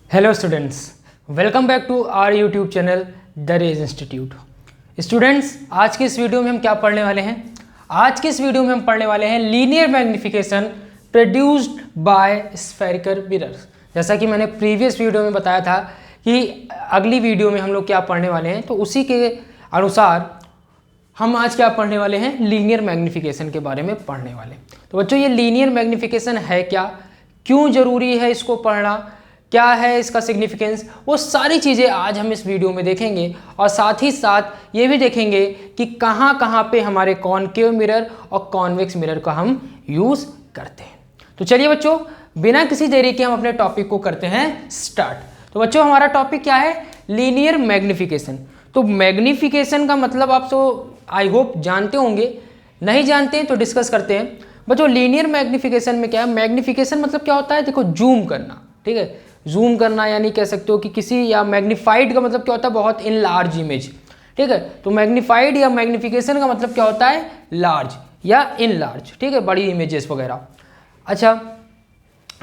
Hello students, welcome back to our YouTube channel the Rage Institute. Students, आज की इस video में हम क्या पढ़ने वाले हैं? आज की इस वीडियो में हम पढ़ने वाले हैं linear magnification produced bye spherical mirrors. जैसा कि मैंने प्रीवियस वीडियो में बताया था कि अगली वीडियो में हम लोग क्या पढ़ने वाले हैं, तो उसी के अनुसार हम आज क्या पढ़ने वाले हैं, लीनियर मैग्निफिकेशन के बारे में पढ़ने वाले। तो बच्चों, ये लीनियर मैग्निफिकेशन है क्या, क्यों ज़रूरी है इसको पढ़ना, क्या है इसका सिग्निफिकेंस, वो सारी चीज़ें आज हम इस वीडियो में देखेंगे। और साथ ही साथ ये भी देखेंगे कि कहाँ कहाँ पे हमारे कॉनकेव मिरर और कॉन्वेक्स मिरर का हम यूज़ करते हैं। तो चलिए बच्चों, बिना किसी देरी के हम अपने टॉपिक को करते हैं स्टार्ट। तो बच्चों, हमारा टॉपिक क्या है? Linear magnification. तो मैग्निफिकेशन का मतलब आप तो आई होप जानते होंगे, नहीं जानते हैं तो डिस्कस करते हैं। बच्चों, लीनियर मैग्निफिकेशन में क्या है? मैग्निफिकेशन मतलब क्या होता है? देखो, जूम करना, ठीक है, जूम करना यानी कह सकते हो कि किसी, या मैग्नीफाइड का मतलब क्या होता है? बहुत इन लार्ज इमेज, ठीक है। तो मैग्नीफाइड या मैग्निफिकेशन का मतलब क्या होता है? लार्ज या इन लार्ज, ठीक है, बड़ी इमेजेस वगैरह। अच्छा,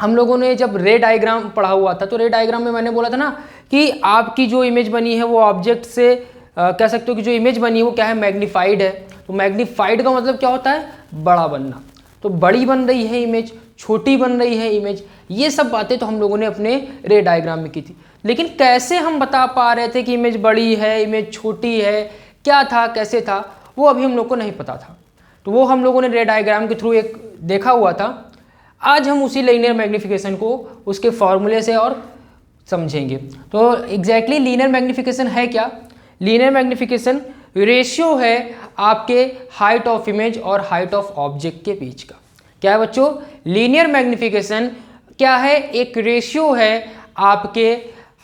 हम लोगों ने जब रे डायग्राम पढ़ा हुआ था, तो रे डायग्राम में मैंने बोला था ना कि आपकी जो इमेज बनी है वो ऑब्जेक्ट से कह सकते हो कि जो इमेज बनी है वो क्या है? मैग्नीफाइड है। तो मैग्नीफाइड का मतलब क्या होता है? बड़ा बनना। तो बड़ी बन रही है इमेज, छोटी बन रही है इमेज, ये सब बातें तो हम लोगों ने अपने रे डायग्राम में की थी। लेकिन कैसे हम बता पा रहे थे कि इमेज बड़ी है, इमेज छोटी है, क्या था, कैसे था, वो अभी हम लोग को नहीं पता था। तो वो हम लोगों ने रे डायग्राम के थ्रू एक देखा हुआ था। आज हम उसी लीनियर मैग्निफिकेशन को उसके फॉर्मूले से और समझेंगे। तो एग्जैक्टली लीनियर मैग्निफिकेशन है क्या? लीनियर मैग्निफिकेशन रेशियो है आपके हाइट ऑफ इमेज और हाइट ऑफ ऑब्जेक्ट के बीच का। क्या है बच्चों? लीनियर मैग्निफिकेशन क्या है? एक रेशियो है आपके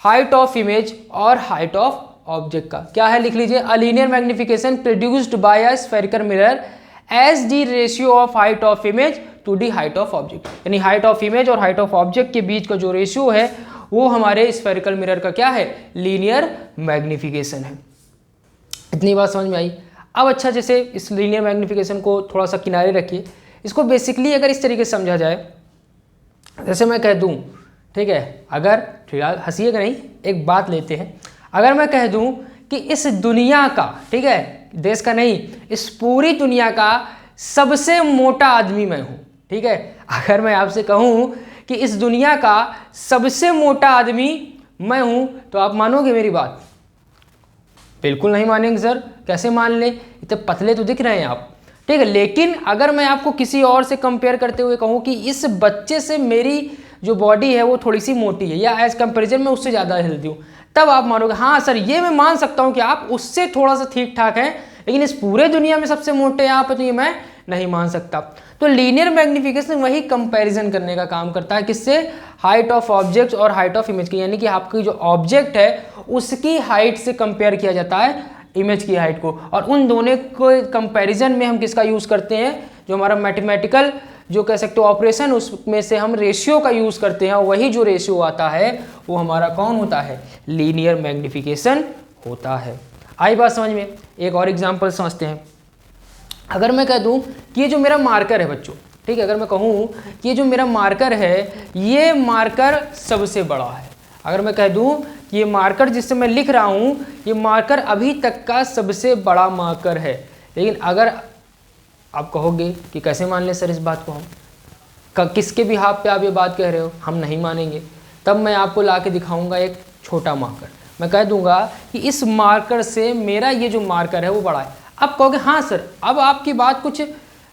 हाइट ऑफ इमेज और हाइट ऑफ ऑब्जेक्ट का। क्या है? लिख लीजिए, a linear magnification produced by a spherical mirror as the ratio of height of image to the height of object. यानी हाइट ऑफ इमेज और हाइट ऑफ ऑब्जेक्ट के बीच का जो रेशियो है वो हमारे स्फेरिकल मिरर का क्या है? लीनियर मैग्निफिकेशन है। इतनी बात समझ में आई? अब अच्छा, जैसे इस लीनियर मैग्निफिकेशन को थोड़ा सा किनारे रखिए। इसको बेसिकली अगर इस तरीके से समझा जाए, जैसे मैं कह दूं, ठीक है, अगर फिलहाल हंसीएगा नहीं, एक बात लेते हैं। अगर मैं कह दूं कि इस दुनिया का, ठीक है, देश का नहीं, इस पूरी दुनिया का सबसे मोटा आदमी मैं हूं, ठीक है, अगर मैं आपसे कहूं कि इस दुनिया का सबसे मोटा आदमी मैं हूं, तो आप मानोगे मेरी बात? बिल्कुल नहीं मानेंगे सर, कैसे मान लें, इतने पतले तो दिख रहे हैं आप, ठीक है। लेकिन अगर मैं आपको किसी और से कंपेयर करते हुए कहूँ कि इस बच्चे से मेरी जो बॉडी है वो थोड़ी सी मोटी है, या एज कंपेरिजन में उससे ज़्यादा हेल्दी हूँ, तब आप मानोगे हाँ सर, ये मैं मान सकता हूँ कि आप उससे थोड़ा सा ठीक ठाक हैं, लेकिन इस पूरे दुनिया में सबसे मोटे यहाँ पर तो ये मैं नहीं मान सकता। तो लीनियर मैग्निफिकेशन वही कंपैरिजन करने का काम करता है, किससे? हाइट ऑफ ऑब्जेक्ट और हाइट ऑफ इमेज की। यानी कि आपकी जो ऑब्जेक्ट है उसकी हाइट से कंपेयर किया जाता है इमेज की हाइट को, और उन दोनों को कंपैरिजन में हम किसका यूज़ करते हैं? जो हमारा मैथमेटिकल जो कह सकते हो ऑपरेशन, उसमें से हम रेशियो का यूज़ करते हैं, और वही जो रेशियो आता है वो हमारा कौन होता है? लीनियर मैग्निफिकेशन होता है। आई बात समझ में? एक और एग्जाम्पल समझते हैं। अगर मैं कह दूं कि ये जो मेरा मार्कर है बच्चों, ठीक है, अगर मैं कहूं कि ये जो मेरा मार्कर है, ये मार्कर सबसे बड़ा है। अगर मैं कह दूं कि ये मार्कर जिससे मैं लिख रहा हूं, ये मार्कर अभी तक का सबसे बड़ा मार्कर है। लेकिन अगर आप कहोगे कि कैसे मान लें सर इस बात को, हम किसके भी हाथ पे आप ये बात कह रहे हो, हम नहीं मानेंगे। तब मैं आपको ला के दिखाऊंगा एक छोटा मार्कर, मैं कह दूंगा कि इस मार्कर से मेरा ये जो मार्कर है वो बड़ा है। अब कहोगे हाँ सर, अब आपकी बात कुछ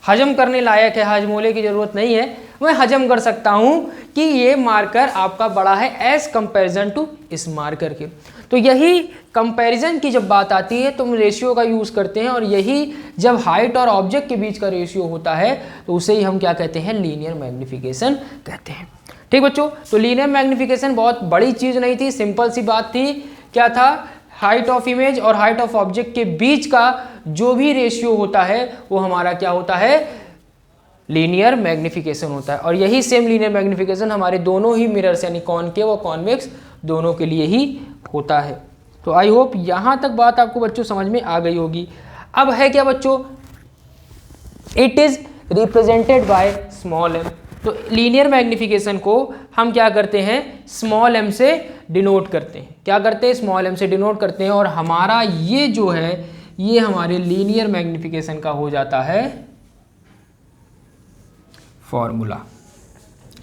हजम करने लायक है, हजमोले की ज़रूरत नहीं है, मैं हजम कर सकता हूँ कि ये मार्कर आपका बड़ा है एज कंपैरिजन टू इस मार्कर के। तो यही कंपैरिजन की जब बात आती है तो हम रेशियो का यूज़ करते हैं, और यही जब हाइट और ऑब्जेक्ट के बीच का रेशियो होता है तो उसे ही हम क्या कहते हैं? लीनियर मैग्निफिकेशन कहते हैं। ठीक बच्चों, तो लीनियर मैग्निफिकेशन बहुत बड़ी चीज़ नहीं थी, सिंपल सी बात थी। क्या था? हाइट ऑफ इमेज और हाइट ऑफ ऑब्जेक्ट के बीच का जो भी रेशियो होता है वो हमारा क्या होता है? लीनियर मैग्निफिकेशन होता है। और यही सेम लीनियर मैग्निफिकेशन हमारे दोनों ही मिरर्स यानी कॉनकेव और कॉन्वेक्स दोनों के लिए ही होता है। तो आई होप यहाँ तक बात आपको बच्चों समझ में आ गई होगी। अब है क्या बच्चों? It is represented by small m। तो लीनियर मैग्नीफिकेशन को हम क्या करते हैं, स्मॉल m से डिनोट करते हैं। क्या करते हैं, स्मॉल m से डिनोट करते हैं, और हमारा ये जो है ये हमारे लीनियर मैग्नीफिकेशन का हो जाता है फॉर्मूला।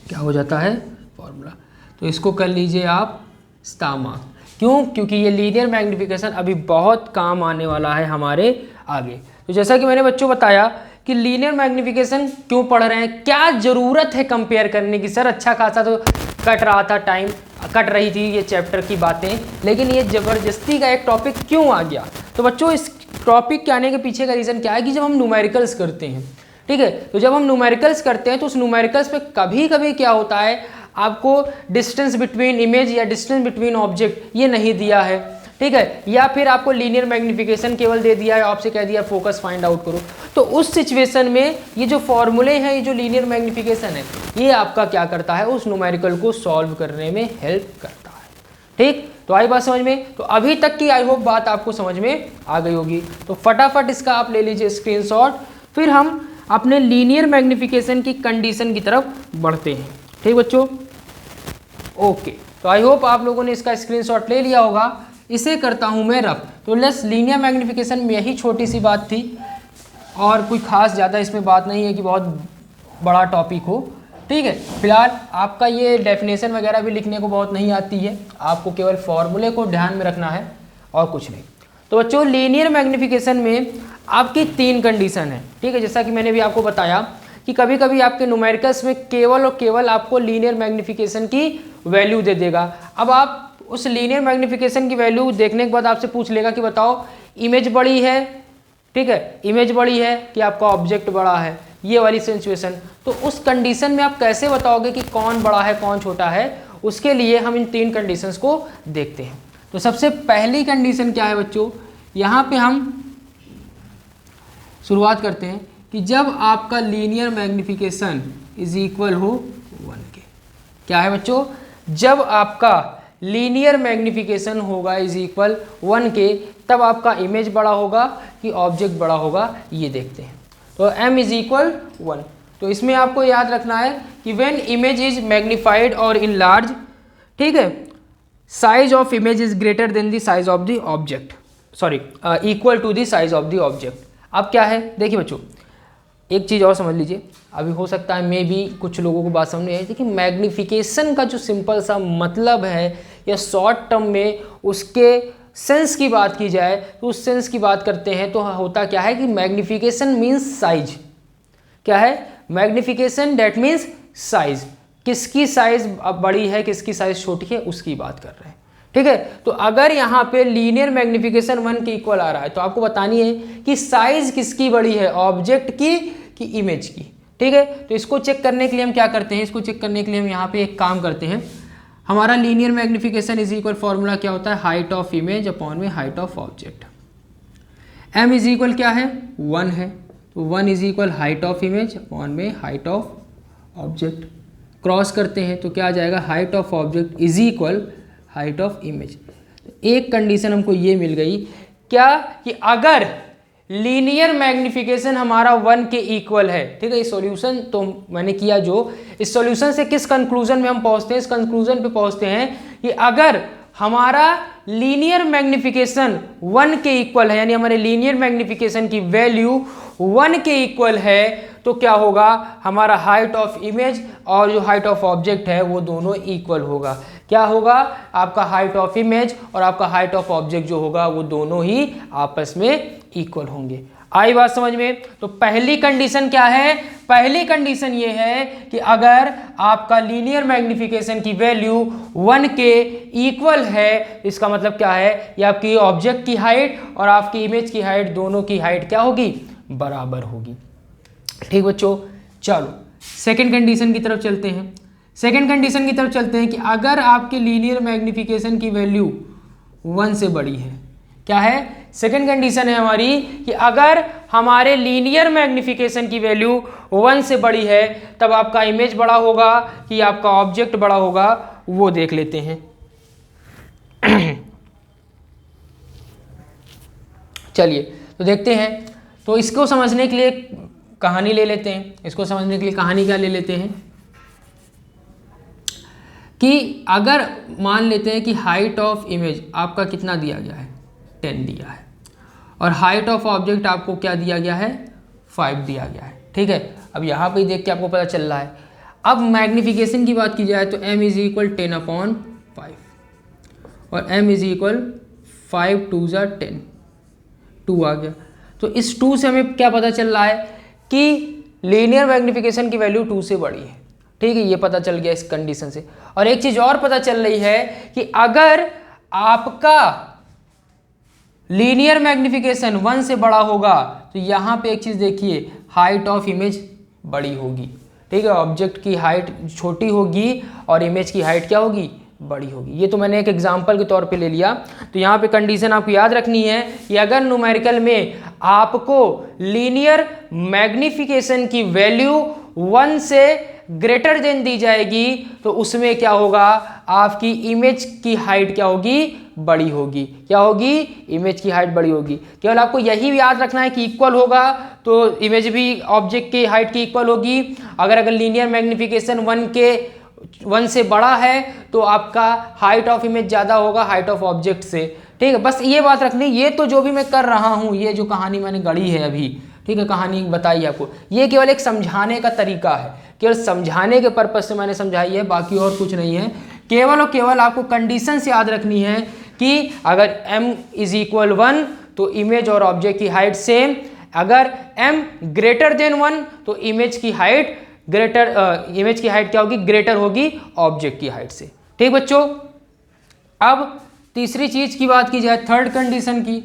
क्या हो जाता है, फॉर्मूला। तो इसको कर लीजिए आप स्टामा। क्यों, क्योंकि ये लीनियर मैग्नीफिकेशन अभी बहुत काम आने वाला है हमारे आगे। तो जैसा कि मैंने बच्चों बताया कि लीनियर मैग्नीफिकेशन क्यों पढ़ रहे हैं, क्या ज़रूरत है कंपेयर करने की। सर अच्छा खासा तो कट रहा था, टाइम कट रही थी ये चैप्टर की बातें, लेकिन ये ज़बरदस्ती का एक टॉपिक क्यों आ गया। तो बच्चों इस टॉपिक के आने के पीछे का रीज़न क्या है कि जब हम न्यूमेरिकल्स करते हैं, ठीक है, तो जब हम न्यूमेरिकल्स करते हैं तो उस न्यूमेरिकल्स पे कभी कभी क्या होता है, आपको डिस्टेंस बिटवीन इमेज या डिस्टेंस बिटवीन ऑब्जेक्ट ये नहीं दिया है, ठीक है, या फिर आपको लीनियर मैग्नीफिकेशन केवल दे दिया है, आपसे कह दिया फोकस फाइंड आउट करो। तो उस सिचुएशन में ये जो फॉर्मूले हैं, ये जो लीनियर मैग्नीफिकेशन है, ये आपका क्या करता है, उस न्यूमेरिकल को सॉल्व करने में हेल्प करता है। ठीक, तो आई बात समझ में। तो अभी तक की आई होप बात आपको समझ में आ गई होगी। तो फटाफट इसका आप ले लीजिए स्क्रीनशॉट, फिर हम अपने लीनियर मैग्नीफिकेशन की कंडीशन की तरफ बढ़ते हैं। ठीक बच्चों, ओके। तो आई होप आप लोगों ने इसका स्क्रीनशॉट ले लिया होगा। इसे करता हूं मैं रफ। तो लेस लीनियर मैग्नीफिकेशन में यही छोटी सी बात थी, और कोई खास ज़्यादा इसमें बात नहीं है कि बहुत बड़ा टॉपिक हो, ठीक है। फिलहाल आपका ये डेफिनेशन वगैरह भी लिखने को बहुत नहीं आती है, आपको केवल फॉर्मूले को ध्यान में रखना है और कुछ नहीं। तो बच्चों लीनियर मैग्नीफिकेशन में आपकी 3 कंडीशन है, ठीक है। जैसा कि मैंने भी आपको बताया कि कभी कभी आपके न्यूमेरिकल्स में केवल और केवल आपको लीनियर मैग्नीफिकेशन की वैल्यू दे देगा। अब आप उस लीनियर मैग्नीफिकेशन की वैल्यू देखने के बाद आपसे पूछ लेगा कि बताओ इमेज बड़ी है, ठीक है, इमेज बड़ी है कि आपका ऑब्जेक्ट बड़ा है, ये वाली सिचुएशन। तो उस कंडीशन में आप कैसे बताओगे कि कौन बड़ा है कौन छोटा है, उसके लिए हम इन 3 कंडीशंस को देखते हैं। तो सबसे पहली कंडीशन क्या है बच्चों, यहाँ पे हम शुरुआत करते हैं कि जब आपका लीनियर मैग्नीफिकेशन इज इक्वल हो 1 के। क्या है बच्चों, जब आपका लीनियर मैग्नीफिकेशन होगा इज इक्वल 1 के, तब आपका इमेज बड़ा होगा कि ऑब्जेक्ट बड़ा होगा, ये देखते हैं। तो m इज इक्वल 1। तो इसमें आपको याद रखना है कि व्हेन इमेज इज मैग्नीफाइड और इन लार्ज, ठीक है, size of image is greater than the size of the object, sorry equal to the size of the object. अब क्या है, देखिए बच्चों एक चीज़ और समझ लीजिए, अभी हो सकता है मे भी कुछ लोगों को बात समझ में आई थी कि मैग्नीफिकेशन का जो सिंपल सा मतलब है या शॉर्ट टर्म में उसके सेंस की बात की जाए तो उस सेंस की बात करते हैं तो होता क्या है कि मैग्नीफिकेशन मीन्स साइज। क्या है, मैग्नीफिकेशन दैट मीन्स साइज, किसकी साइज बड़ी है किसकी साइज छोटी है उसकी बात कर रहे हैं, ठीक है। तो अगर यहाँ पे लीनियर मैग्नीफिकेशन 1 के इक्वल आ रहा है तो आपको बतानी है कि साइज किसकी बड़ी है, ऑब्जेक्ट की कि इमेज की, ठीक है। तो इसको चेक करने के लिए हम क्या करते हैं, इसको चेक करने के लिए हम यहाँ पे एक काम करते हैं। हमारा linear magnification is equal formula क्या होता है, हाइट ऑफ इमेज अपॉन में height of object. m is equal क्या है, 1 है, तो 1 is equal height of image upon में हाइट ऑफ ऑब्जेक्ट। क्रॉस करते हैं तो क्या आ जाएगा, height of object is equal height of image. एक कंडीशन हमको ये मिल गई क्या, कि अगर लीनियर मैग्नीफिकेशन हमारा 1 के इक्वल है, ठीक है। इस सॉल्यूशन तो मैंने किया, जो इस सॉल्यूशन से किस कंक्लूजन में हम पहुंचते हैं, इस कंक्लूजन पे पहुंचते हैं कि अगर हमारा लीनियर मैग्नीफिकेशन 1 के इक्वल है, यानी हमारे लीनियर मैग्नीफिकेशन की वैल्यू 1 के इक्वल है, तो क्या होगा, हमारा हाइट ऑफ इमेज और जो हाइट ऑफ ऑब्जेक्ट है वो दोनों इक्वल होगा। क्या होगा, आपका हाइट ऑफ इमेज और आपका हाइट ऑफ ऑब्जेक्ट जो होगा वो दोनों ही आपस में इक्वल होंगे। आई बात समझ में। तो पहली कंडीशन क्या है, पहली कंडीशन ये है कि अगर आपका लीनियर मैग्नीफिकेशन की वैल्यू 1 के इक्वल है, इसका मतलब क्या है, ये आपकी ऑब्जेक्ट की हाइट और आपकी इमेज की हाइट दोनों की हाइट क्या होगी, बराबर होगी। ठीक बच्चों, चलो सेकंड कंडीशन की तरफ चलते हैं। सेकंड कंडीशन की तरफ चलते हैं कि अगर आपके लीनियर मैग्नीफिकेशन की वैल्यू 1 से बड़ी है, क्या है, सेकंड कंडीशन है हमारी कि अगर हमारे लीनियर मैग्नीफिकेशन की वैल्यू 1 से बड़ी है तब आपका इमेज बड़ा होगा कि आपका ऑब्जेक्ट बड़ा होगा, वो देख लेते हैं। चलिए तो देखते हैं। तो इसको समझने के लिए कहानी ले लेते हैं, इसको समझने के लिए कहानी क्या ले लेते हैं, कि अगर मान लेते हैं कि हाइट ऑफ इमेज आपका कितना दिया गया है, 10 दिया है, और हाइट ऑफ ऑब्जेक्ट आपको क्या दिया गया है, 5 दिया गया है। ठीक है, अब यहाँ पे देख के आपको पता चल रहा है। अब मैग्निफिकेशन की बात की जाए तो m इज इक्वल 10/5 और m इज इक्वल 5 2 ज़ा 10, 2 आ गया। तो इस 2 से हमें क्या पता चल रहा है कि लीनियर मैग्निफिकेशन की वैल्यू 2 से बड़ी है। ठीक है, ये पता चल गया इस कंडीशन से। और एक चीज और पता चल रही है कि अगर आपका लीनियर मैग्निफिकेशन 1 से बड़ा होगा तो यहाँ पे एक चीज देखिए, हाइट ऑफ इमेज बड़ी होगी। ठीक है, ऑब्जेक्ट की हाइट छोटी होगी और इमेज की हाइट क्या होगी, बड़ी होगी। ये तो मैंने एक एग्जांपल के तौर पे ले लिया। तो यहाँ पे कंडीशन आपको याद रखनी है कि अगर न्यूमेरिकल में आपको लीनियर मैग्निफिकेशन की वैल्यू 1 से ग्रेटर देन दी जाएगी तो उसमें क्या होगा, आपकी इमेज की हाइट क्या होगी, बड़ी होगी। क्या होगी, इमेज की हाइट बड़ी होगी। केवल आपको यही याद रखना है कि इक्वल होगा तो इमेज भी ऑब्जेक्ट की हाइट की इक्वल होगी। अगर लीनियर मैग्निफिकेशन 1 से बड़ा है तो आपका हाइट ऑफ इमेज ज़्यादा होगा हाइट ऑफ ऑब्जेक्ट से। ठीक है, बस ये बात रखनी। ये तो जो भी मैं कर रहा हूँ, ये जो कहानी मैंने गढ़ी है अभी, ठीक है, कहानी बताई आपको, ये केवल एक समझाने का तरीका है, केवल समझाने के पर्पज से मैंने समझाई है, बाकी और कुछ नहीं है। केवल और केवल आपको कंडीशन से याद रखनी है कि अगर m इज इक्वल 1 तो इमेज और ऑब्जेक्ट की हाइट सेम, अगर m ग्रेटर देन 1 तो इमेज की हाइट क्या होगी, ग्रेटर होगी ऑब्जेक्ट की हाइट से। ठीक बच्चों, अब तीसरी चीज की बात की जाए, थर्ड कंडीशन की,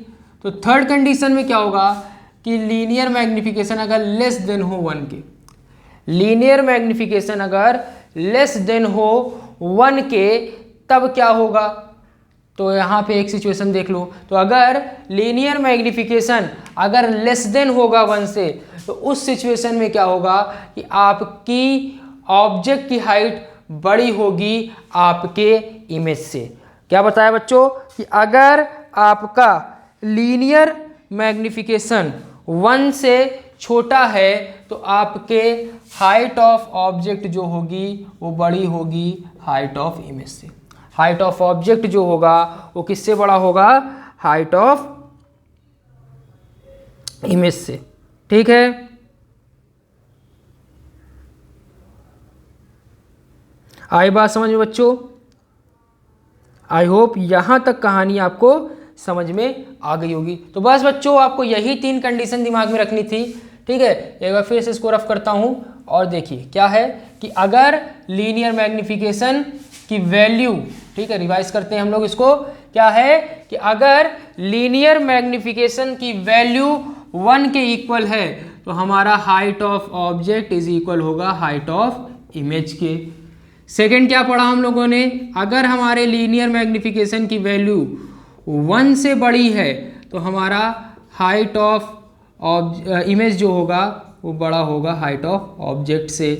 तो थर्ड कंडीशन में क्या होगा कि लीनियर मैग्निफिकेशन अगर लेस देन हो 1 के, लीनियर मैग्निफिकेशन अगर लेस देन हो 1 के, तब क्या होगा। तो यहाँ पे एक सिचुएशन देख लो, तो अगर लीनियर मैग्निफिकेशन अगर लेस देन होगा 1 से तो उस सिचुएशन में क्या होगा कि आपकी ऑब्जेक्ट की हाइट बड़ी होगी आपके इमेज से। क्या बताया बच्चों कि अगर आपका लीनियर मैग्निफिकेशन 1 से छोटा है तो आपके हाइट ऑफ ऑब्जेक्ट जो होगी वो बड़ी होगी हाइट ऑफ इमेज से। हाइट ऑफ ऑब्जेक्ट जो होगा वो किससे बड़ा होगा, हाइट ऑफ इमेज से। ठीक है, आई बात समझ में बच्चों? आई होप यहां तक कहानी आपको समझ में आ गई होगी। तो बस बच्चों, आपको यही 3 कंडीशन दिमाग में रखनी थी। ठीक है, एक बार फिर से इसको रफ करता हूं और देखिए क्या है कि अगर लीनियर मैग्निफिकेशन की वैल्यू, ठीक है, रिवाइज करते हैं हम लोग इसको, क्या है कि अगर लीनियर मैग्निफिकेशन की वैल्यू 1 के इक्वल है तो हमारा height of object is equal होगा हाइट ऑफ इमेज के। सेकंड क्या पढ़ा हम लोगों ने, अगर हमारे लीनियर मैग्निफिकेशन की वैल्यू 1 से बड़ी है तो हमारा हाइट ऑफ इमेज जो होगा वो बड़ा होगा हाइट ऑफ ऑब्जेक्ट से।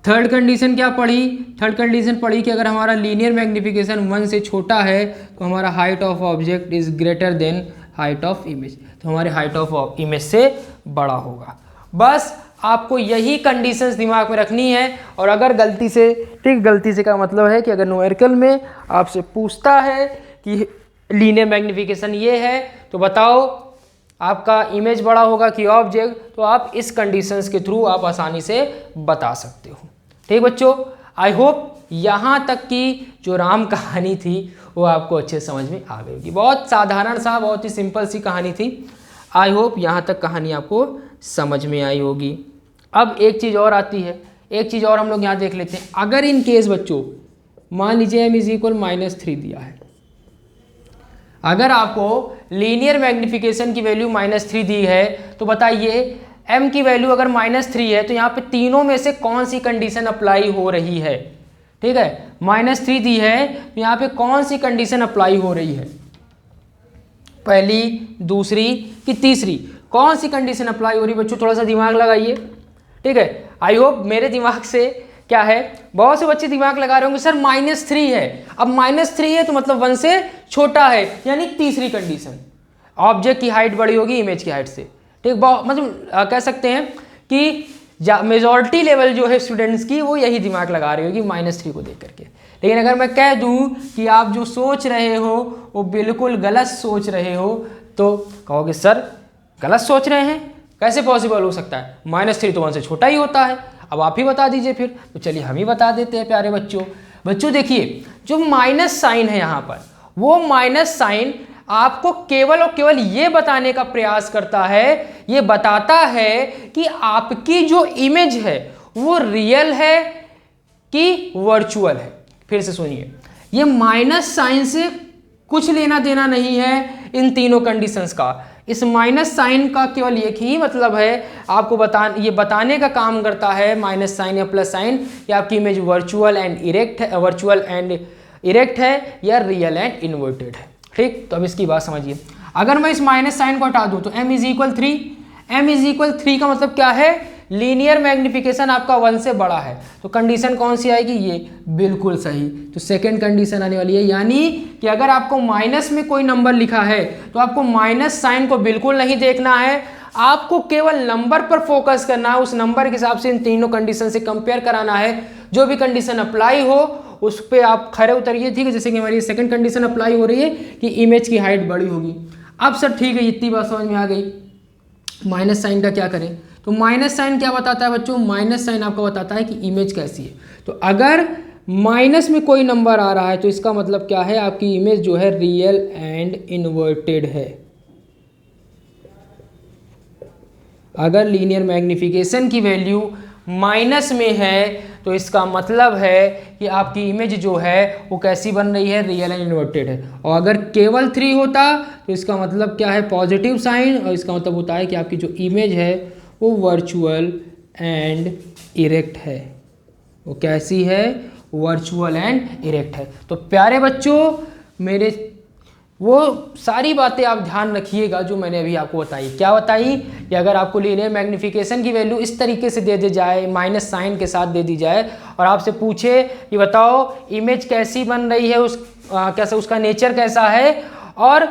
थर्ड कंडीशन क्या पढ़ी, थर्ड कंडीशन पढ़ी कि अगर हमारा लीनियर मैग्निफिकेशन 1 से छोटा है तो हमारा height of object is greater then height of image, तो हमारे हाइट ऑफ इमेज से बड़ा होगा। बस आपको यही कंडीशंस दिमाग में रखनी है। और अगर गलती से, ठीक, गलती से का मतलब है कि अगर न्यूमेरिकल में आपसे पूछता है कि लीनियर मैग्निफिकेशन ये है तो बताओ आपका इमेज बड़ा होगा कि ऑब्जेक्ट, तो आप इस कंडीशंस के थ्रू आप आसानी से बता सकते हो। ठीक बच्चों, आई होप यहाँ तक की जो राम कहानी थी वो आपको अच्छे समझ में आ गई होगी। बहुत साधारण सा, बहुत ही सिंपल सी कहानी थी। आई होप यहाँ तक कहानी आपको समझ में आई होगी। अब एक चीज़ और आती है, एक चीज़ और हम लोग यहाँ देख लेते हैं। अगर इन केस बच्चों मान लीजिए m इज इक्वल -3 दिया है, अगर आपको लीनियर मैग्निफिकेशन की वैल्यू -3 दी है तो बताइए m की वैल्यू अगर -3 है तो यहाँ पे तीनों में से कौन सी कंडीशन अप्लाई हो रही है। ठीक है, -3 दी है तो यहाँ पे कौन सी कंडीशन अप्लाई हो रही है, पहली, दूसरी कि तीसरी, कौन सी कंडीशन अप्लाई हो रही है बच्चों, थोड़ा सा दिमाग लगाइए। ठीक है, आई होप मेरे दिमाग से क्या है, बहुत से बच्चे दिमाग लगा रहे होंगे सर -3 है, अब -3 है तो मतलब 1 से छोटा है, यानी तीसरी कंडीशन, ऑब्जेक्ट की हाइट बड़ी होगी इमेज की हाइट से। ठीक, मतलब कह सकते हैं कि मेजॉरिटी लेवल जो है स्टूडेंट्स की वो यही दिमाग लगा रही होगी -3 को देख करके। लेकिन अगर मैं कह दूं कि आप जो सोच रहे हो वो बिल्कुल गलत सोच रहे हो तो कहोगे सर गलत सोच रहे हैं, कैसे पॉसिबल हो सकता है, -3 तो 1 से छोटा ही होता है। अब आप ही बता दीजिए फिर। तो चलिए हम ही बता देते हैं प्यारे बच्चों देखिए जो माइनस साइन है यहाँ पर, वो माइनस साइन आपको केवल और केवल ये बताने का प्रयास करता है, ये बताता है कि आपकी जो इमेज है वो रियल है कि वर्चुअल है। फिर से सुनिए, ये माइनस साइन से कुछ लेना देना नहीं है इन तीनों कंडीशंस का। इस माइनस साइन का केवल एक ही मतलब है, आपको ये बताने का काम करता है माइनस साइन या प्लस साइन कि आपकी इमेज वर्चुअल एंड इरेक्ट है या रियल एंड इन्वर्टेड है। ठीक, तो अब इसकी बात समझिए। अगर मैं इस माइनस साइन को हटा दूं तो m = 3, m = 3 का मतलब क्या है, लीनियर मैग्निफिकेशन आपका 1 से बड़ा है। तो कंडीशन कौन सी आएगी, ये बिल्कुल सही। तो सेकंड कंडीशन आने वाली है, यानी कि अगर आपको माइनस में कोई नंबर लिखा है तो आपको माइनस साइन को बिल्कुल नहीं देखना है, आपको केवल नंबर पर फोकस करना है। उस नंबर के हिसाब से इन तीनों कंडीशन से कंपेयर कराना है। जो भी कंडीशन अप्लाई हो उस पर आप खड़े उतरिए। ठीक है, जैसे कि हमारी सेकंड कंडीशन अप्लाई हो रही है कि इमेज की हाइट बड़ी होगी। अब सर ठीक है, इतनी बात समझ में आ गई। माइनस साइन का क्या करें, तो माइनस साइन क्या बताता है बच्चों, माइनस साइन आपको बताता है कि इमेज कैसी है। तो अगर माइनस में कोई नंबर आ रहा है तो इसका मतलब क्या है, आपकी इमेज जो है रियल एंड इन्वर्टेड है। अगर लीनियर मैग्निफिकेशन की वैल्यू माइनस में है तो इसका मतलब है कि आपकी इमेज जो है वो कैसी बन रही है, रियल एंड इन्वर्टेड है। और अगर केवल 3 होता तो इसका मतलब क्या है, पॉजिटिव साइन, और इसका मतलब होता है कि आपकी जो इमेज है वो वर्चुअल एंड इरेक्ट है। वो कैसी है, वर्चुअल एंड इरेक्ट है। तो प्यारे बच्चों मेरे वो सारी बातें आप ध्यान रखिएगा जो मैंने अभी आपको बताई। क्या बताई कि अगर आपको लीनियर मैग्निफिकेशन की वैल्यू इस तरीके से दे दी जाए, माइनस साइन के साथ दे दी जाए, और आपसे पूछे कि बताओ इमेज कैसी बन रही है, कैसा उसका नेचर कैसा है, और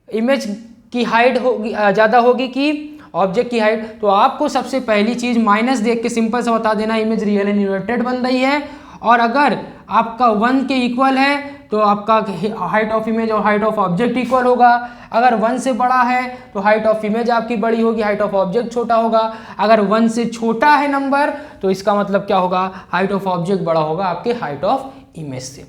इमेज की हाइट होगी ज़्यादा होगी कि ऑब्जेक्ट की हाइट, तो आपको सबसे पहली चीज़ माइनस देख के सिंपल सा बता देना इमेज रियल एंड इन्वर्टेड बन रही है। और अगर आपका 1 के इक्वल है तो आपका हाइट ऑफ इमेज और हाइट ऑफ ऑब्जेक्ट इक्वल होगा। अगर 1 से बड़ा है तो हाइट ऑफ इमेज आपकी बड़ी होगी, हाइट ऑफ ऑब्जेक्ट छोटा होगा। अगर 1 से छोटा है नंबर तो इसका मतलब क्या होगा, हाइट ऑफ ऑब्जेक्ट बड़ा होगा आपके हाइट ऑफ इमेज से।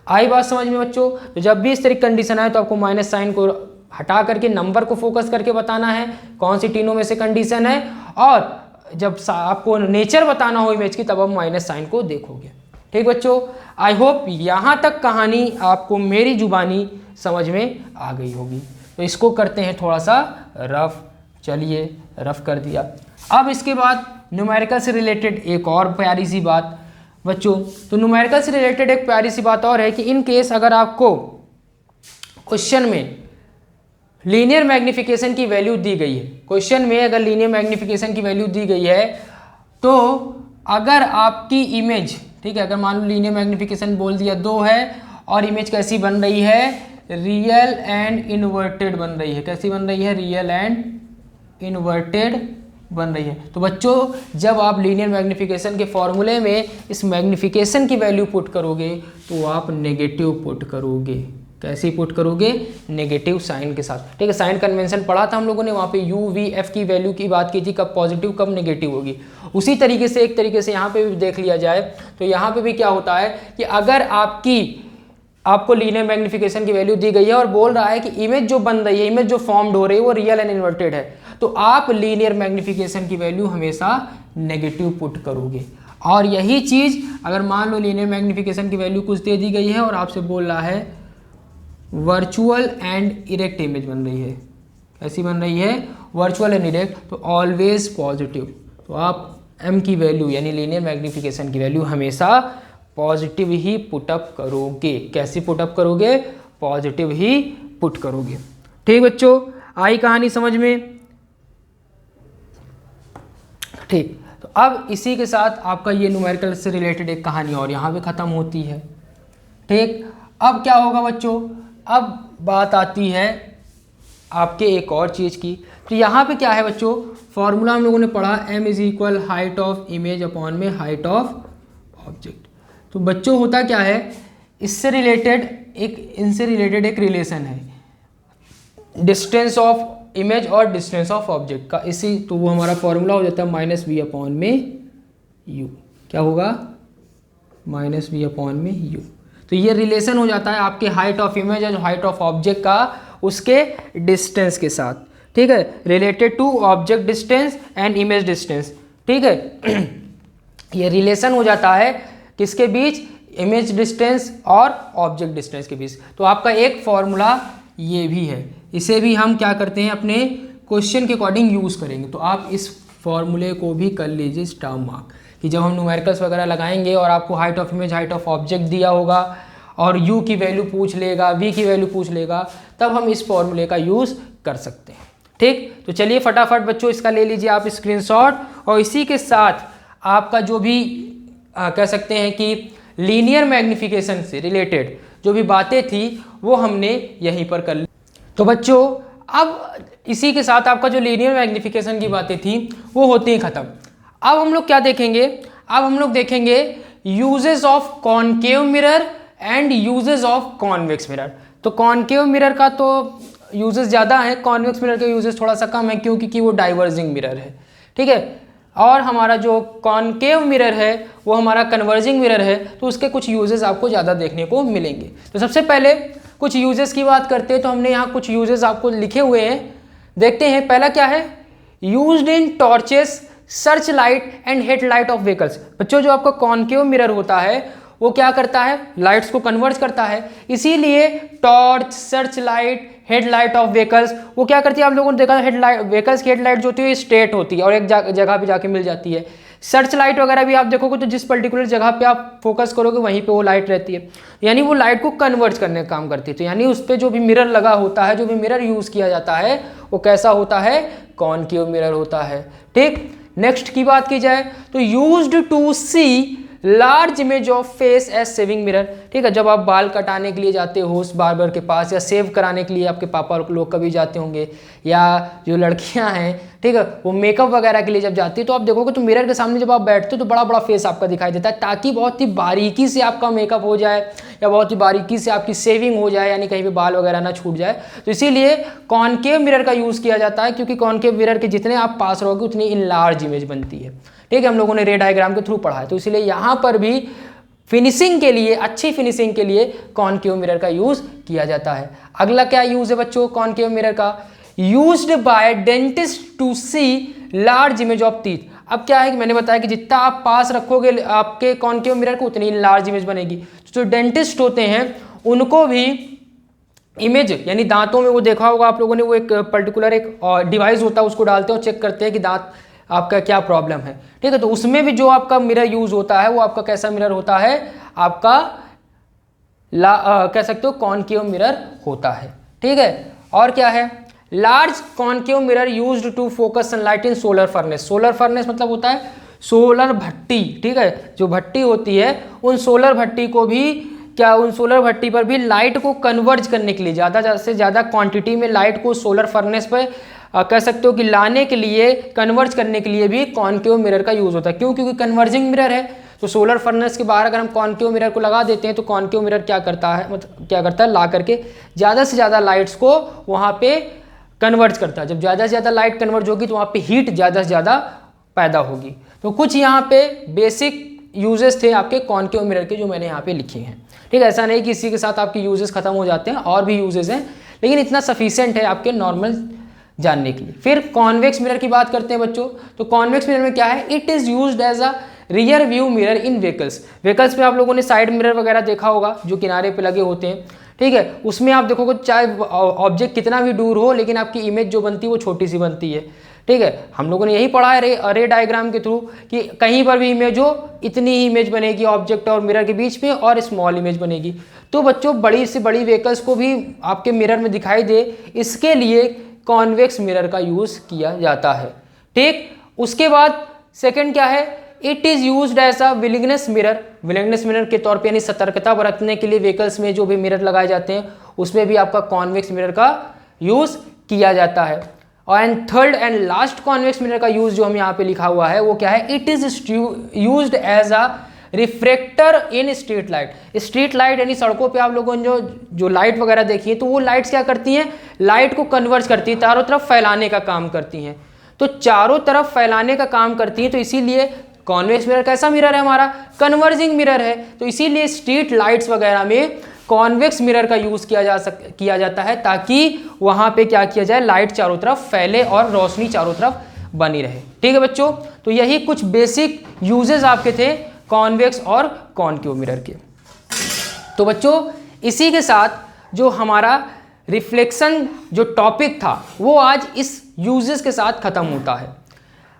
आई बात समझ में बच्चों। तो जब भी इस तरह की कंडीशन आए तो आपको माइनस साइन को हटा करके नंबर को फोकस करके बताना है कौन सी तीनों में से कंडीशन है, और जब आपको नेचर बताना हो इमेज की तब आप माइनस साइन को देखोगे। ठीक बच्चों, आई होप यहाँ तक कहानी आपको मेरी जुबानी समझ में आ गई होगी। तो इसको करते हैं थोड़ा सा रफ। चलिए रफ कर दिया। अब इसके बाद न्यूमेरिकल से रिलेटेड एक और प्यारी सी बात बच्चों, तो न्यूमेरिकल से रिलेटेड एक प्यारी सी बात और है कि इन केस अगर आपको क्वेश्चन में लीनियर मैग्निफिकेशन की वैल्यू दी गई है, क्वेश्चन में अगर लीनियर मैग्निफिकेशन की वैल्यू दी गई है तो अगर आपकी इमेज, ठीक है, अगर मान लो लीनियर मैग्निफिकेशन बोल दिया 2 है और इमेज कैसी बन रही है, रियल एंड इन्वर्टेड बन रही है। कैसी बन रही है, रियल एंड इन्वर्टेड बन रही है। तो बच्चों जब आप लीनियर मैग्निफिकेशन के फॉर्मूले में इस मैग्निफिकेशन की वैल्यू पुट करोगे तो आप नेगेटिव पुट करोगे। कैसे पुट करोगे, नेगेटिव साइन के साथ। ठीक है, साइन कन्वेंशन पढ़ा था हम लोगों ने, वहाँ पे यू वी एफ की वैल्यू की बात की थी, कब पॉजिटिव कब नेगेटिव होगी। उसी तरीके से एक तरीके से यहाँ पे भी देख लिया जाए तो यहाँ पे भी क्या होता है कि अगर आपको लीनियर मैग्निफिकेशन की वैल्यू दी गई है और बोल रहा है कि इमेज जो बन रही है, इमेज जो फॉर्म्ड हो रही है वो रियल एंड इन्वर्टेड है, तो आप लीनियर मैग्निफिकेशन की वैल्यू हमेशा नेगेटिव पुट करोगे। और यही चीज़ अगर मान लो लीनियर मैग्निफिकेशन की वैल्यू कुछ दे दी गई है और आपसे बोल रहा है वर्चुअल एंड इरेक्ट इमेज बन रही है, ऐसी बन रही है वर्चुअल एंड इरेक्ट, तो ऑलवेज पॉजिटिव। तो आप m की वैल्यू यानी लीनियर मैग्निफिकेशन की वैल्यू हमेशा पॉजिटिव ही पुटअप करोगे। कैसी पुटअप करोगे, पॉजिटिव ही पुट करोगे। ठीक बच्चों, आई कहानी समझ में। ठीक, तो अब इसी के साथ आपका ये न्यूमेरिकल से रिलेटेड एक कहानी और यहाँ पे ख़त्म होती है। ठीक, अब क्या होगा बच्चों, अब बात आती है आपके एक और चीज़ की। तो यहाँ पे क्या है बच्चों, फॉर्मूला हम लोगों ने पढ़ा m is equal height of image upon में हाइट ऑफ ऑब्जेक्ट। तो बच्चों होता क्या है, इनसे रिलेटेड एक रिलेशन है डिस्टेंस ऑफ इमेज और डिस्टेंस ऑफ ऑब्जेक्ट का, इसी तो वो हमारा फॉर्मूला हो जाता है माइनस वी अपॉन में यू। क्या होगा, माइनस वी अपॉन में यू। तो ये रिलेशन हो जाता है आपके हाइट ऑफ इमेज और हाइट ऑफ ऑब्जेक्ट का उसके डिस्टेंस के साथ, ठीक है, related to object distance and image distance, ठीक है। ये रिलेशन हो जाता है किसके बीच, इमेज डिस्टेंस और ऑब्जेक्ट डिस्टेंस के बीच। तो आपका एक फॉर्मूला ये भी है, इसे भी हम क्या करते हैं अपने क्वेश्चन के अकॉर्डिंग यूज़ करेंगे। तो आप इस फॉर्मूले को भी कर लीजिए स्टार मार्क, कि जब हम न्यूमेरिकल्स वगैरह लगाएंगे और आपको height of image height of object दिया होगा और u की वैल्यू पूछ लेगा, v की वैल्यू पूछ लेगा, तब हम इस फॉर्मूले का यूज़ कर सकते हैं, ठीक। तो चलिए फटाफट बच्चों इसका ले लीजिए आप स्क्रीनशॉट, और इसी के साथ आपका जो भी कह सकते हैं कि लीनियर मैग्निफिकेशन से रिलेटेड जो भी बातें थी वो हमने यहीं पर कर ली। तो बच्चों अब इसी के साथ आपका जो लीनियर मैग्निफिकेशन की बातें थी वो होती हैं ख़त्म। अब हम लोग क्या देखेंगे, अब हम लोग देखेंगे uses of concave mirror and uses of convex mirror. तो कॉनकेव मिरर का तो यूजेस ज़्यादा है, कॉन्वेक्स मिरर के यूजेस थोड़ा सा कम है, क्योंकि वो डाइवर्जिंग मिरर है, ठीक है। और हमारा जो कॉनकेव मिरर है वो हमारा कन्वर्जिंग मिरर है, तो उसके कुछ यूजेस आपको ज़्यादा देखने को मिलेंगे। तो सबसे पहले कुछ यूजेस की बात करते हैं, तो हमने यहाँ कुछ यूजेस आपको लिखे हुए हैं, देखते हैं। पहला क्या है, used in torches, search light and headlight of vehicles. बच्चों जो आपका कॉनकेव मिरर होता है वो क्या करता है, लाइट्स को कन्वर्ज करता है, इसीलिए torch, search light, headlight of vehicles वो क्या करती है, आप लोगों ने देखा हेडलाइट, व्हीकल्स की हेडलाइट जो होती है स्ट्रेट होती है और एक जगह पे जाके मिल जाती है। सर्च लाइट वगैरह भी आप देखोगे तो जिस पर्टिकुलर जगह पे आप फोकस करोगे वहीं पे वो लाइट रहती है, यानी वो लाइट को कन्वर्ट करने का काम करती है। तो यानी उस पर जो भी मिरर लगा होता है, जो भी मिरर यूज़ किया जाता है वो कैसा होता है, कॉनकेव मिरर होता है, ठीक। नेक्स्ट की बात की जाए तो used to see large image of face as shaving mirror, ठीक है। जब आप बाल कटाने के लिए जाते हो उस बार्बर के पास, या सेव कराने के लिए आपके पापा लोग कभी जाते होंगे, या जो लड़कियां हैं, ठीक है, वो मेकअप वगैरह के लिए जब जाती है तो आप देखोगे तो मिरर के सामने जब आप बैठते हो तो बड़ा बड़ा फेस आपका दिखाई देता है, ताकि बहुत ही बारीकी से आपका मेकअप हो जाए या बहुत ही बारीकी से आपकी सेविंग हो जाए, यानी कहीं भी बाल वगैरह ना छूट जाए। तो इसीलिए कॉनकेव मिरर का यूज़ किया जाता है, क्योंकि कॉनकेव मिरर के जितने आप पास रहोगे उतनी इन लार्ज इमेज बनती है, ठीक है। हम लोगों ने रे डायग्राम के थ्रू पढ़ा है, तो इसीलिए यहाँ पर भी फिनिशिंग के लिए, अच्छी फिनिशिंग के लिए कॉनकेव मिरर का यूज़ किया जाता है। अगला क्या यूज़ है बच्चों कॉनकेव मिरर का, used by dentist to see large image of teeth. अब क्या है कि मैंने बताया कि जितना आप पास रखोगे आपके कॉनकेव मिरर को उतनी लार्ज इमेज बनेगी। जो डेंटिस्ट होते हैं उनको भी इमेज यानी दांतों में, वो देखा होगा आप लोगों ने, वो एक पर्टिकुलर एक डिवाइस होता है उसको डालते हैं और चेक करते हैं कि दांत आपका क्या प्रॉब्लम है, ठीक है। तो उसमें भी जो आपका मिरर यूज होता है वो आपका कैसा मिरर होता है, आपका कह सकते हो कॉनकेव मिरर होता है, ठीक है। और क्या है, large concave mirror used to focus sunlight in solar furnace. Solar furnace मतलब होता है सोलर भट्टी, ठीक है, जो भट्टी होती है उन सोलर भट्टी को भी क्या, उन सोलर भट्टी पर भी लाइट को कन्वर्ज करने के लिए, ज़्यादा से ज़्यादा क्वांटिटी में लाइट को सोलर फर्नेस पर कह सकते हो कि लाने के लिए, कन्वर्ज करने के लिए भी कॉनकेव मिरर का यूज़ होता है। क्यों, क्योंकि कन्वर्जिंग मिरर है, तो सोलर फर्नेस के बाहर अगर हम कॉनकेव मिरर को लगा देते हैं तो कॉनकेव मिरर क्या करता है, मतलब क्या करता है, ला करके ज़्यादा से ज़्यादा लाइट्स को वहाँ पे कन्वर्ज करता है। जब ज़्यादा से ज़्यादा लाइट कन्वर्ज होगी तो वहाँ पे हीट ज़्यादा से ज़्यादा पैदा होगी। तो कुछ यहाँ पे बेसिक यूजेस थे आपके कॉनकेव मिरर के जो मैंने यहाँ पे लिखे हैं, ठीक है। ऐसा नहीं कि इसी के साथ आपके यूजेस खत्म हो जाते हैं, और भी यूजेस हैं, लेकिन इतना सफिशिएंट है आपके नॉर्मल जानने के लिए। फिर कॉन्वेक्स मिरर की बात करते हैं बच्चों। तो कॉन्वेक्स मिरर में क्या है, it is used as a rear view mirror in vehicles. Vehicles में आप लोगों ने साइड मिरर वगैरह देखा होगा जो किनारे पे लगे होते हैं, ठीक है। उसमें आप देखोगे चाहे ऑब्जेक्ट कितना भी दूर हो लेकिन आपकी इमेज जो बनती है वो छोटी सी बनती है, ठीक है। हम लोगों ने यही पढ़ा है रे डायग्राम के थ्रू कि कहीं पर भी इमेज हो इतनी ही इमेज बनेगी ऑब्जेक्ट और मिरर के बीच में, और स्मॉल इमेज बनेगी। तो बच्चों बड़ी से बड़ी व्हीकल्स को भी आपके मिरर में दिखाई दे, इसके लिए कॉन्वेक्स मिरर का यूज़ किया जाता है, ठीक। उसके बाद सेकंड क्या है, it is used as a willingness mirror. Willingness mirror के तौर पे यानी सतर्कता बरतने के लिए व्हीकल्स में जो भी मिरर लगाए जाते हैं उसमें भी आपका कॉन्वेक्स मिरर का यूज़ किया जाता है। और and third and last convex mirror का यूज जो हम यहाँ पे लिखा हुआ है वो क्या है, it is used as a reflector in street light. Street light यानी सड़कों पे आप लोगों ने जो लाइट वगैरह देखी है, तो वो लाइट्स क्या करती हैं, लाइट को कन्वर्ज करती है, चारों तरफ फैलाने का काम करती हैं। तो चारों तरफ फैलाने का काम करती हैं, तो इसीलिए कॉन्वेक्स मिरर कैसा मिरर है हमारा, कन्वर्जिंग मिरर है। तो इसीलिए स्ट्रीट लाइट्स वगैरह में कॉन्वेक्स मिरर का यूज किया जाता है, ताकि वहां पे क्या किया जाए, लाइट चारों तरफ फैले और रोशनी चारों तरफ बनी रहे। ठीक है बच्चों, तो यही कुछ बेसिक यूजेस आपके थे कॉन्वेक्स और कॉनकेव मिरर के। तो बच्चों इसी के साथ जो हमारा रिफ्लेक्शन जो टॉपिक था वो आज इस यूजेस के साथ खत्म होता है।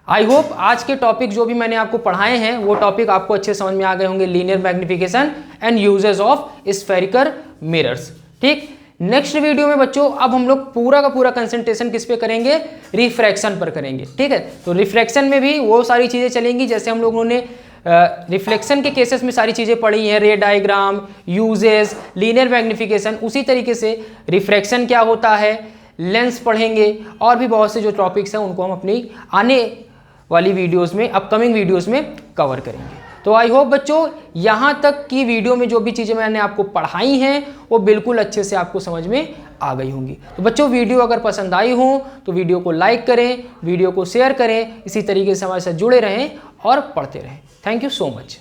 आई होप आज के टॉपिक जो भी मैंने आपको पढ़ाए हैं वो टॉपिक आपको अच्छे समझ में आ गए होंगे, linear magnification and uses of spherical mirrors. ठीक, नेक्स्ट वीडियो में बच्चों अब हम लोग पूरा का पूरा कंसंट्रेशन किस पे करेंगे, रिफ्रैक्शन पर करेंगे। ठीक है, तो रिफ्रैक्शन में भी वो सारी चीज़ें चलेंगी जैसे हम लोगों ने रिफ्लेक्शन के केसेस में सारी चीज़ें पढ़ी हैं, रे डायग्राम, यूजेस, लीनियर मैग्निफिकेशन। उसी तरीके से रिफ्रैक्शन क्या होता है, लेंस पढ़ेंगे, और भी बहुत से जो टॉपिक्स हैं उनको हम अपनी आने वाली वीडियोस में, अपकमिंग वीडियोस में कवर करेंगे। तो आई होप बच्चों यहाँ तक की वीडियो में जो भी चीज़ें मैंने आपको पढ़ाई हैं वो बिल्कुल अच्छे से आपको समझ में आ गई होंगी। तो बच्चों वीडियो अगर पसंद आई हो तो वीडियो को लाइक करें, वीडियो को शेयर करें, इसी तरीके से हमारे साथ जुड़े रहें और पढ़ते रहें। Thank you so much.